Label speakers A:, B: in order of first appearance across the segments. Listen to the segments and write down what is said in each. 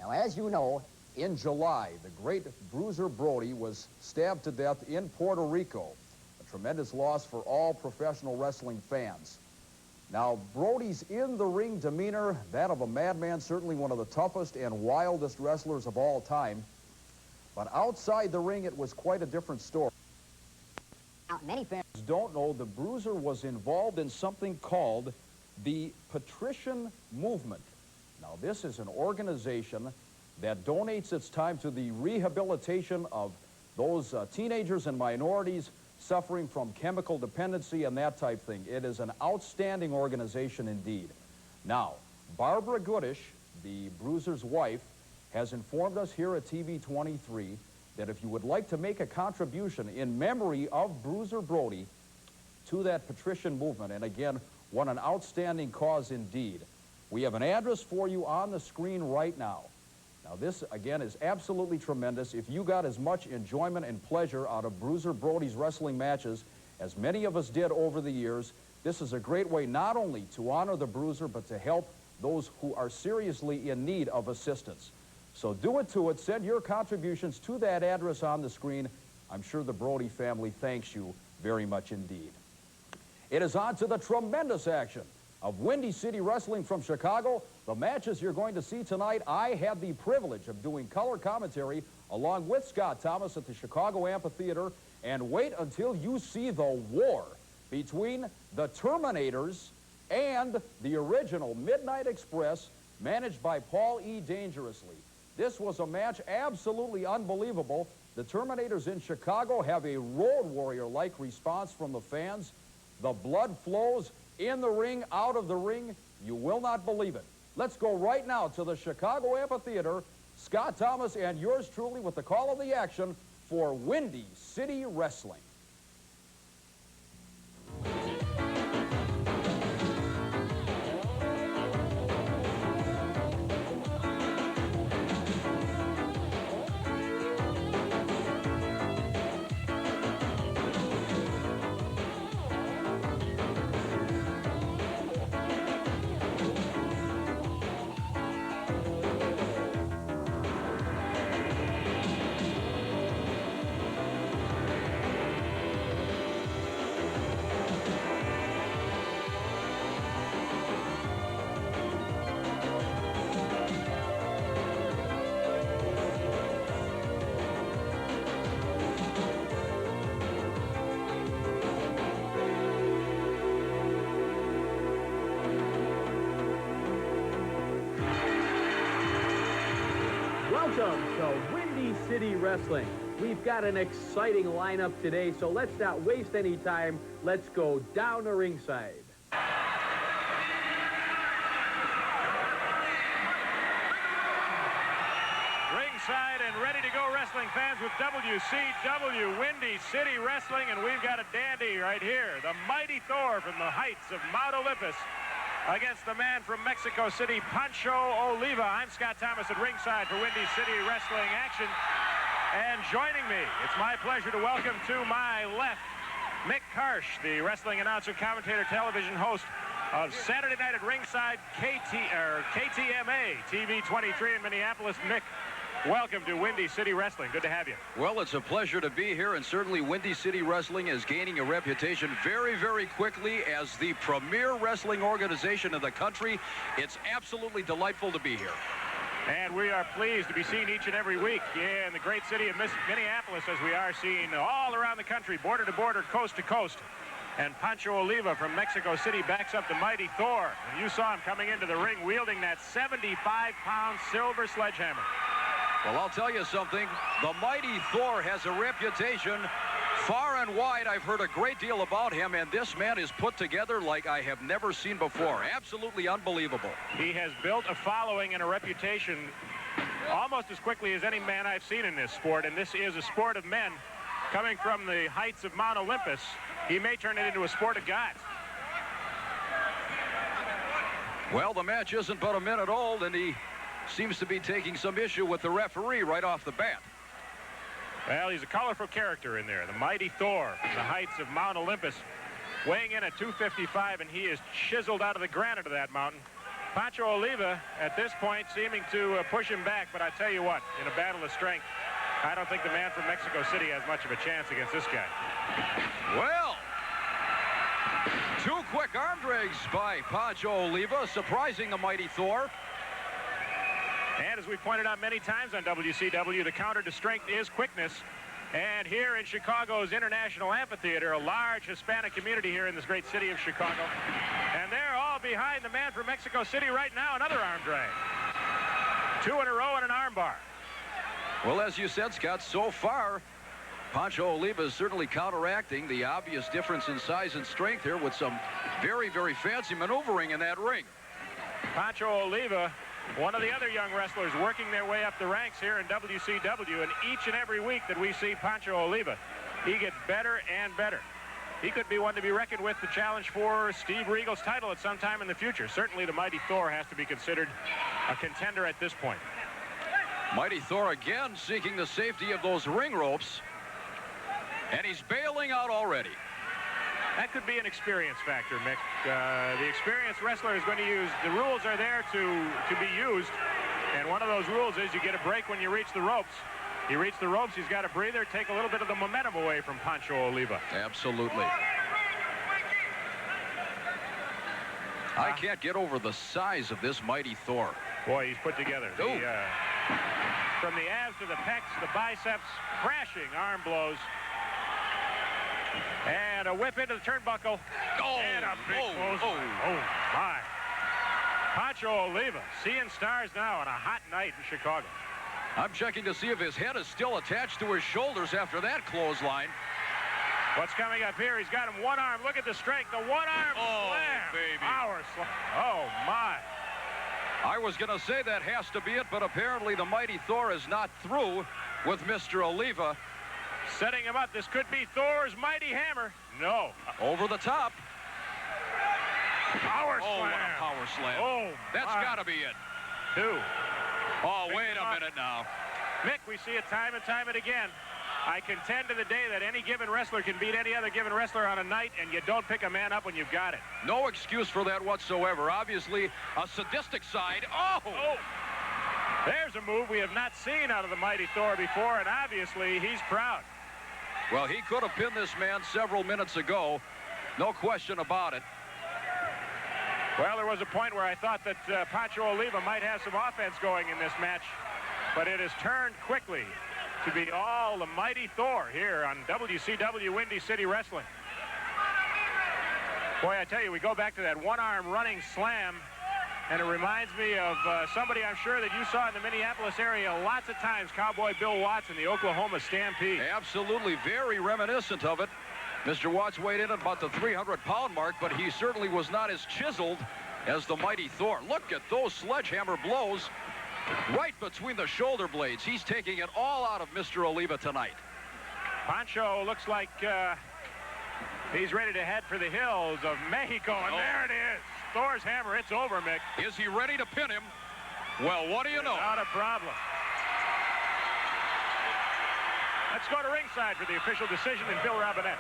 A: Now, as you know, in July, the great Bruiser Brody was stabbed to death in Puerto Rico. A tremendous loss for all professional wrestling fans. Now, Brody's in-the-ring demeanor, that of a madman, certainly one of the toughest and wildest wrestlers of all time. But outside the ring, it was quite a different story.
B: Now, many fans
A: don't know the Bruiser was involved in something called the Patrician Movement. Now, this is an organization that donates its time to the rehabilitation of those teenagers and minorities suffering from chemical dependency and that type thing. It is an outstanding organization indeed. Now, Barbara Goodish, the Bruiser's wife, has informed us here at TV 23 that if you would like to make a contribution in memory of Bruiser Brody to that Patrician Movement, and again, what an outstanding cause indeed. We have an address for you on the screen right now. Now, this, again, is absolutely tremendous. If you got as much enjoyment and pleasure out of Bruiser Brody's wrestling matches as many of us did over the years, this is a great way not only to honor the Bruiser, but to help those who are seriously in need of assistance. So do it to it. Send your contributions to that address on the screen. I'm sure the Brody family thanks you very much indeed. It is on to the tremendous action of Windy City Wrestling from Chicago. The matches you're going to see tonight, I had the privilege of doing color commentary along with Scott Thomas at the Chicago Amphitheater. And wait until you see the war between the Terminators and the original Midnight Express, managed by Paul E. Dangerously. This was a match absolutely unbelievable. The Terminators in Chicago have a Road Warrior-like response from the fans. The blood flows in the ring, out of the ring. You will not believe it. Let's go right now to the Chicago Amphitheater. Scott Thomas and yours truly with the call of the action for Windy City Wrestling.
C: Welcome to Windy City Wrestling. We've got an exciting lineup today, so let's not waste any time. Let's go down to ringside.
D: Ringside and ready to go, wrestling fans, with WCW Windy City Wrestling, and we've got a dandy right here, the Mighty Thor from the heights of Mount Olympus, against the man from Mexico City, Pancho Oliva. I'm Scott Thomas at ringside for Windy City Wrestling action. And joining me, it's my pleasure to welcome to my left, Mick Karsh, the wrestling announcer, commentator, television host of Saturday Night at Ringside, KTMA, TV 23 in Minneapolis. Mick, welcome to Windy City Wrestling. Good to have you.
E: Well, it's a pleasure to be here, and certainly Windy City Wrestling is gaining a reputation very, very quickly as the premier wrestling organization in the country. It's absolutely delightful to be here.
D: And we are pleased to be seen each and every week in the great city of Minneapolis, as we are seen all around the country, border to border, coast to coast. And Pancho Oliva from Mexico City backs up the Mighty Thor. And you saw him coming into the ring wielding that 75-pound silver sledgehammer.
E: Well, I'll tell you something. The Mighty Thor has a reputation far and wide. I've heard a great deal about him, and this man is put together like I have never seen before. Absolutely unbelievable.
D: He has built a following and a reputation almost as quickly as any man I've seen in this sport, and this is a sport of men coming from the heights of Mount Olympus. He may turn it into a sport of gods.
E: Well, the match isn't but a minute old, and he seems to be taking some issue with the referee right off the bat.
D: Well, he's a colorful character in there. The Mighty Thor from the heights of Mount Olympus, weighing in at 255, and he is chiseled out of the granite of that mountain. Pancho Oliva, at this point, seeming to push him back, but I tell you what, in a battle of strength, I don't think the man from Mexico City has much of a chance against this guy.
E: Well, 2 quick arm drags by Pancho Oliva, surprising the Mighty Thor.
D: And as we pointed out many times on WCW, the counter to strength is quickness. And here in Chicago's International Amphitheater, a large Hispanic community here in this great city of Chicago. And they're all behind the man from Mexico City right now, another arm drag. 2 in a row and an arm bar.
E: Well, as you said, Scott, so far, Pancho Oliva is certainly counteracting the obvious difference in size and strength here with some very, very fancy maneuvering in that ring.
D: Pancho Oliva, one of the other young wrestlers working their way up the ranks here in WCW, and each and every week that we see Pancho Oliva, he gets better and better. He could be one to be reckoned with to challenge for Steve Regal's title at some time in the future. Certainly the Mighty Thor has to be considered a contender at this point.
E: Mighty Thor again seeking the safety of those ring ropes, and he's bailing out already.
D: That could be an experience factor, Mick. The experienced wrestler is going to use, the rules are there to be used, and one of those rules is you get a break when you reach the ropes. You reach the ropes, he's got a breather, take a little bit of the momentum away from Pancho Oliva.
E: Absolutely. I can't get over the size of this Mighty Thor.
D: Boy, he's put together. From the abs to the pecs, the biceps, crashing arm blows. And a whip into the turnbuckle.
E: Oh,
D: and a big clothesline. Oh, my. Pancho Oliva seeing stars now on a hot night in Chicago.
E: I'm checking to see if his head is still attached to his shoulders after that clothesline.
D: What's coming up here? He's got him one arm. Look at the strength. The one arm slam.
E: Baby.
D: Power slam. Oh, my.
E: I was going to say that has to be it, but apparently the Mighty Thor is not through with Mr. Oliva.
D: Setting him up. This could be Thor's mighty hammer. No.
E: Over the top.
D: Power slam.
E: Oh, what a power slam.
D: Oh,
E: that's got to be it.
D: 2.
E: Oh, wait a minute now.
D: Mick, we see it time and time and again. I contend to the day that any given wrestler can beat any other given wrestler on a night, and you don't pick a man up when you've got it.
E: No excuse for that whatsoever. Obviously, a sadistic side. Oh!
D: There's a move we have not seen out of the Mighty Thor before, and obviously he's proud.
E: Well, he could have pinned this man several minutes ago. No question about it.
D: Well, there was a point where I thought that Pancho Oliva might have some offense going in this match, but it has turned quickly to be all the Mighty Thor here on WCW Windy City Wrestling. Boy, I tell you, we go back to that one-arm running slam, and it reminds me of somebody I'm sure that you saw in the Minneapolis area lots of times, Cowboy Bill Watts in the Oklahoma Stampede.
E: Absolutely, very reminiscent of it. Mr. Watts weighed in at about the 300-pound mark, but he certainly was not as chiseled as the Mighty Thor. Look at those sledgehammer blows right between the shoulder blades. He's taking it all out of Mr. Oliva tonight.
D: Pancho looks like he's ready to head for the hills of Mexico, and there it is. Thor's hammer, it's over, Mick.
E: Is he ready to pin him? Well, what do you know?
D: Not a problem. Let's go to ringside for the official decision in Bill Robinette.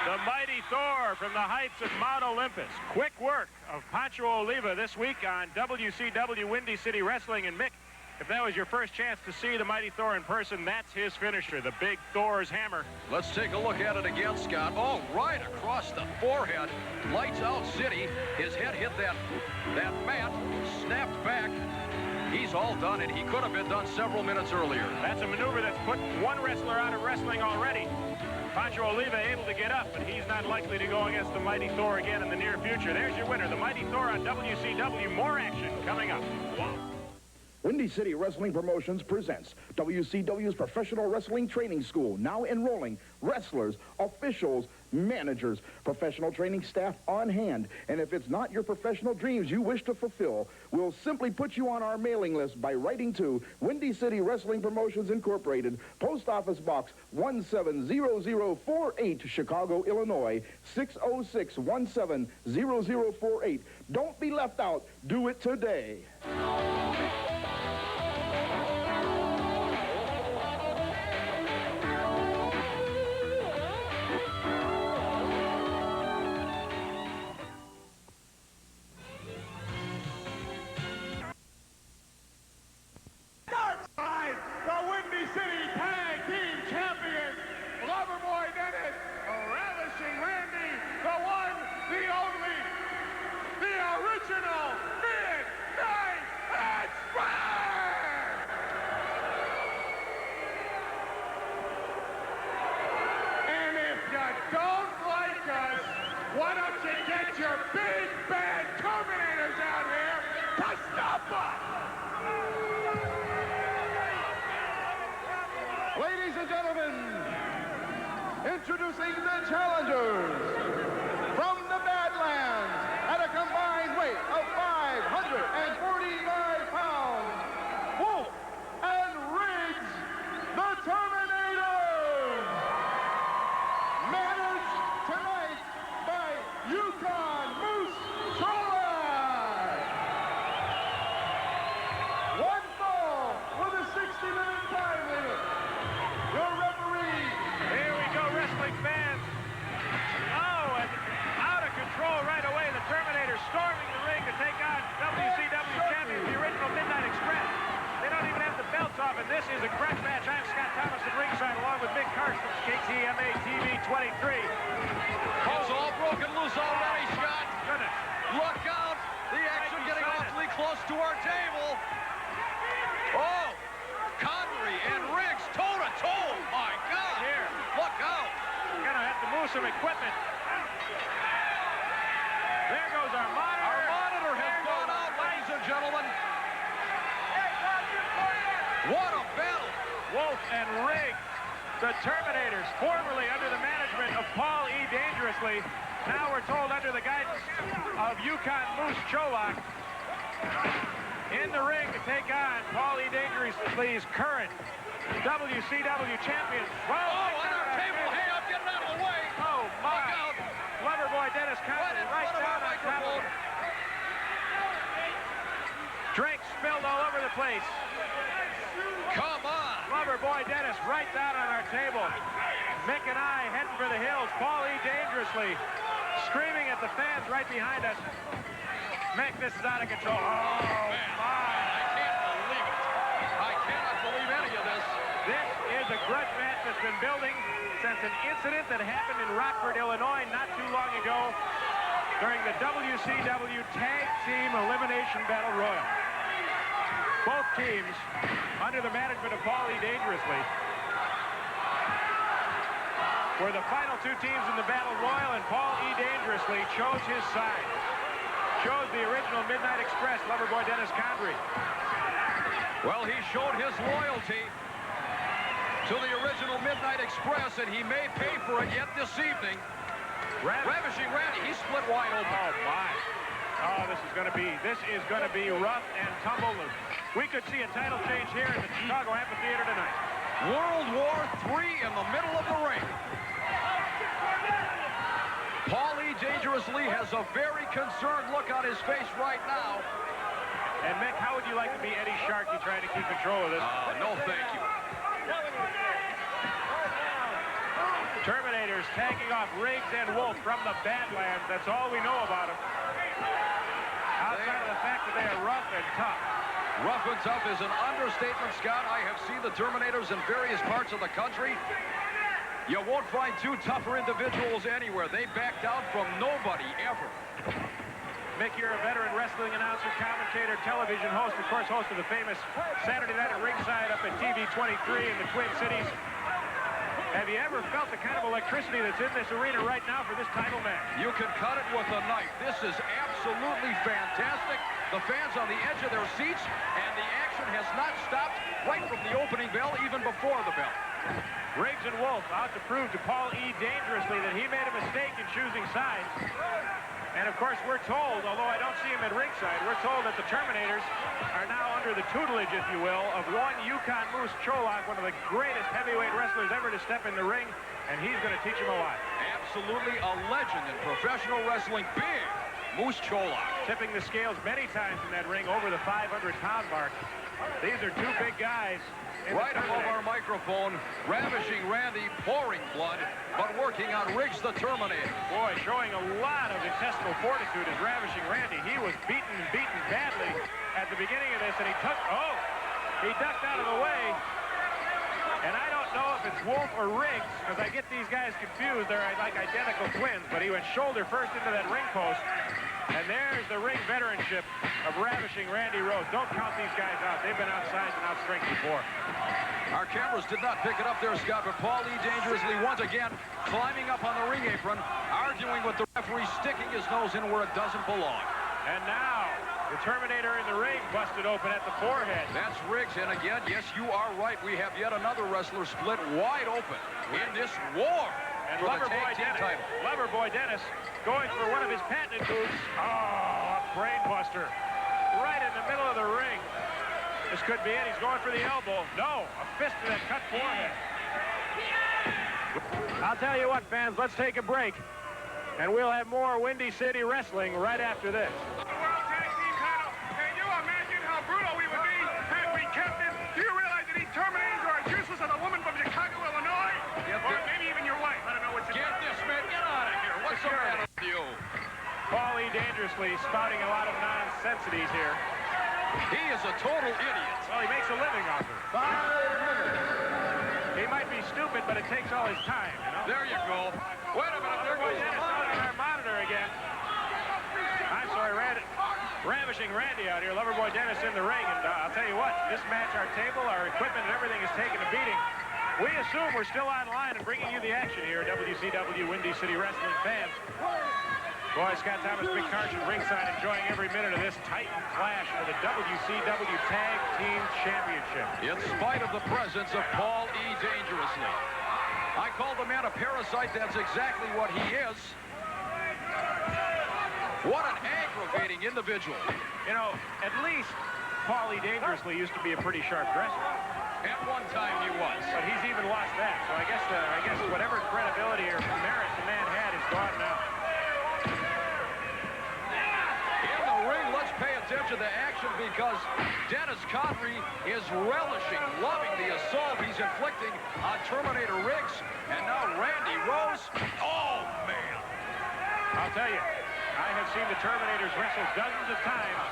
D: The Mighty Thor from the heights of Mount Olympus. Quick work of Pancho Oliva this week on WCW Windy City Wrestling. And Mick, if that was your first chance to see the Mighty Thor in person, that's his finisher, the big Thor's hammer.
E: Let's take a look at it again, Scott. Oh, right across the forehead. Lights out city. His head hit that mat, snapped back. He's all done, and he could have been done several minutes earlier.
D: That's a maneuver that's put one wrestler out of wrestling already. Pancho Oliva able to get up, but he's not likely to go against the Mighty Thor again in the near future. There's your winner, the Mighty Thor on WCW. More action coming up. Wow.
F: Windy City Wrestling Promotions presents WCW's Professional Wrestling Training School, now enrolling wrestlers, officials, managers, professional training staff on hand. And if it's not your professional dreams you wish to fulfill, we'll simply put you on our mailing list by writing to Windy City Wrestling Promotions Incorporated, Post Office Box 170048, Chicago, Illinois, 606170048. Don't be left out. Do it today.
G: Ladies and gentlemen, introducing the challengers from the Badlands at a combined weight of 545 pounds, Wolf and Riggs, the Terminators, managed tonight by Yukon Moose Trolak. One fall with a 60-minute time limit. Your referee.
D: Here we go, wrestling fans. Oh, and out of control right away. The Terminators storming the ring to take on WCW champions, the original Midnight Express. They don't even have the belts off, and this is a grudge match. I'm Scott Thomas at ringside, along with Mick Karst from KTMA TV 23.
E: Paul's all broken loose already, Scott.
D: Goodness.
E: Look out. The action getting awfully close to our table. Oh, Connery and Riggs toe-to-toe. My God.
D: Here.
E: Look out.
D: Gonna have to move some equipment. There goes our monitor.
E: Our monitor has gone out, ladies and gentlemen. What a battle.
D: Wolf and Riggs, the Terminators, formerly under the management of Paul E. Dangerously. Now we're told under the guidance of Yukon Moose Trolak. In the ring to take on Paul E. Dangerously's current WCW champion.
E: Oh, on our table. Hey, I'm getting out of the way.
D: Oh, my.
E: Look out.
D: Lover boy Dennis Conley right
E: front of
D: down
E: our
D: on top of
E: microphone.
D: it. Drink spilled all over the place.
E: Come on.
D: Lover boy Dennis right down on our table. Mick and I heading for the hills. Paul E. Dangerously screaming at the fans right behind us. Mick, this is out of control. Oh,
E: Man, I can't believe it. I cannot believe any of this.
D: this is a grudge match that's been building since an incident that happened in Rockford, Illinois not too long ago during the WCW Tag Team Elimination Battle Royal. Both teams under the management of Paul E. Dangerously were the final two teams in the Battle Royal, and Paul E. Dangerously chose his side. Chose the original Midnight Express, Loverboy Dennis Condrey.
E: Well, he showed his loyalty to the original Midnight Express, and he may pay for it yet this evening. Ravishing Randy, he split wide open.
D: Oh, my. Oh, this is going to be rough and tumble. We could see a title change here in the Chicago Amphitheater tonight.
E: World War III in the middle of the ring. Paul E. Dangerously has a very concerned look on his face right now.
D: And Mick, how would you like to be Eddie Sharkey trying to keep control of this?
E: No, thank you.
D: Terminators tagging off Riggs and Wolf from the Badlands. That's all we know about them. Outside of the fact that they are rough and tough.
E: Rough and tough is an understatement, Scott. I have seen the Terminators in various parts of the country. You won't find two tougher individuals anywhere. They back down from nobody ever.
D: Mick, you're a veteran wrestling announcer, commentator, television host, of course, host of the famous Saturday Night at Ringside up at TV 23 in the Twin Cities. Have you ever felt the kind of electricity that's in this arena right now for this title match?
E: You can cut it with a knife. This is absolutely fantastic. The fans on the edge of their seats, and the action has not stopped right from the opening bell, even before the bell.
D: Riggs and Wolf out to prove to Paul E. Dangerously that he made a mistake in choosing sides. And of course, we're told, although I don't see him at ringside, we're told that the Terminators are now under the tutelage, if you will, of one Yukon Moose Trolak, one of the greatest heavyweight wrestlers ever to step in the ring, and he's going to teach them a lot.
E: Absolutely a legend in professional wrestling. Big Moose Trolak.
D: Tipping the scales many times in that ring over the 500-pound mark. These are two big guys.
E: Right above our microphone, Ravishing Randy, pouring blood, but working on Riggs the Terminator.
D: Boy, showing a lot of intestinal fortitude is Ravishing Randy. He was beaten badly at the beginning of this, and he ducked out of the way. And I don't know if it's Wolf or Riggs, because I get these guys confused. They're like identical twins, but he went shoulder first into that ring post. And there's the ring veteranship of Ravishing Randy Rhodes. Don't count these guys out. They've been outside and out strength before.
E: Our cameras did not pick it up there, Scott, but Paul E. Dangerously once again climbing up on the ring apron, arguing with the referee, sticking his nose in where it doesn't belong.
D: And now, the Terminator in the ring busted open at the forehead.
E: That's Riggs, and again, yes, you are right. We have yet another wrestler split wide open in this war
D: And
E: for the tag team title.
D: Loverboy Dennis going for one of his patented moves. Oh, a brain buster. Right in the middle of the ring. This could be it. He's going for the elbow. No, a fist to that cut forehead. I'll tell you what, fans, let's take a break. And we'll have more Windy City Wrestling right after this.
G: The World Tag Team title. Can you imagine how brutal we would be had we kept it? Do you realize that these Terminators are as useless as a woman from Chicago, Illinois? Or maybe even your wife. I don't know what you
E: Get this man, get out of here. What's the matter with you?
D: Paulie dangerously spouting a lot of nonsensities here.
E: He is a total idiot.
D: Well, he makes a living off it.
G: 5 minutes.
D: He might be stupid, but it takes all his time, you know?
E: There you go. Wait a minute, there
D: Loverboy
E: goes the
D: Dennis on
E: monitor.
D: our monitor again. I'm sorry, ravishing Randy out here. Loverboy Dennis in the ring, and I'll tell you what, this match, our table, our equipment, and everything is taking a beating. We assume we're still online and bringing you the action here at WCW Windy City Wrestling fans. Boy, Scott Thomas, Big Carson ringside, enjoying every minute of this Titan clash for the WCW Tag Team Championship.
E: In spite of the presence of Paul E. Dangerously. I call the man a parasite. That's exactly what he is. What an aggravating individual.
D: You know, at least Paulie Dangerously used to be a pretty sharp dresser.
E: At one time he was.
D: But he's even lost that. So I guess whatever credibility or merit the man had is gone now.
E: In the ring, let's pay attention to action because Dennis Connery is relishing, loving the assault he's inflicting on Terminator Riggs. And now Randy Rose. Oh, man.
D: I'll tell you, I have seen the Terminators wrestle dozens of times,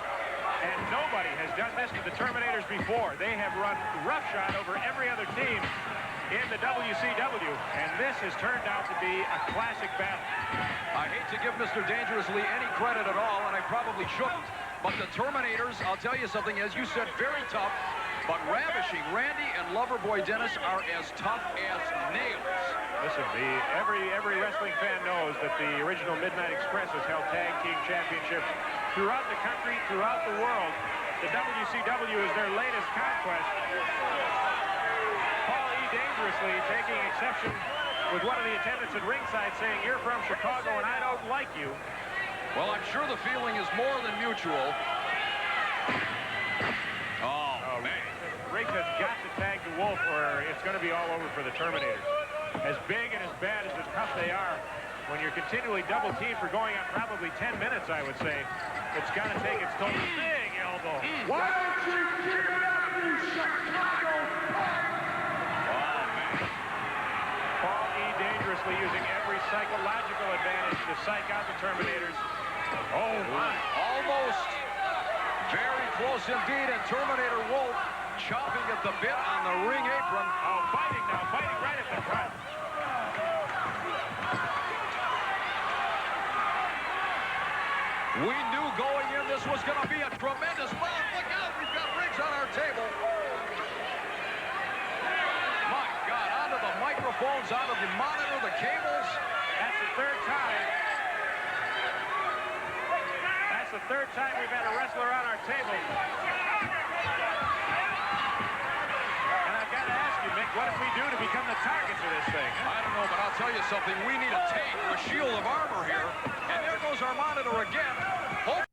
D: and nobody has done this to the Terminators before. They have run roughshod over every other team in the WCW, and this has turned out to be a classic battle.
E: I hate to give Mr. Dangerously any credit at all, and I probably shouldn't. But the Terminators, I'll tell you something, as you said, very tough, but ravishing. Randy and Loverboy Dennis are as tough as nails.
D: Listen, every wrestling fan knows that the original Midnight Express has held tag team championships throughout the country, throughout the world. The WCW is their latest conquest. Paul E. Dangerously taking exception with one of the attendants at ringside saying, "You're from Chicago and I don't like you."
E: Well, I'm sure the feeling is more than mutual. Oh, man.
D: Riggs has got to tag the Wolf or it's going to be all over for the Terminators. As big and as bad as tough they are, when you're continually double teamed for going on probably 10 minutes, I would say, it's got to take its toll. Big elbow.
G: Why don't you give it up, you Chicago punk?
D: Paul E. Dangerously using every psychological advantage to psych out the Terminators. Oh, my.
E: Almost. Very close indeed, and Terminator Wolf chopping at the bit on the ring apron.
D: Oh, fighting now, fighting right at the front.
E: We knew going in this was going to be a tremendous bomb. Look out, we've got Riggs on our table. My God, onto the microphones, onto the monitor, the cables.
D: That's the third time. That's the third time we've had a wrestler on our table. And I've got to ask you, Mick, what did we do to become the targets of this thing?
E: I don't know, but I'll tell you something. We need a tank, a shield of armor here. And there goes our monitor again. Hopefully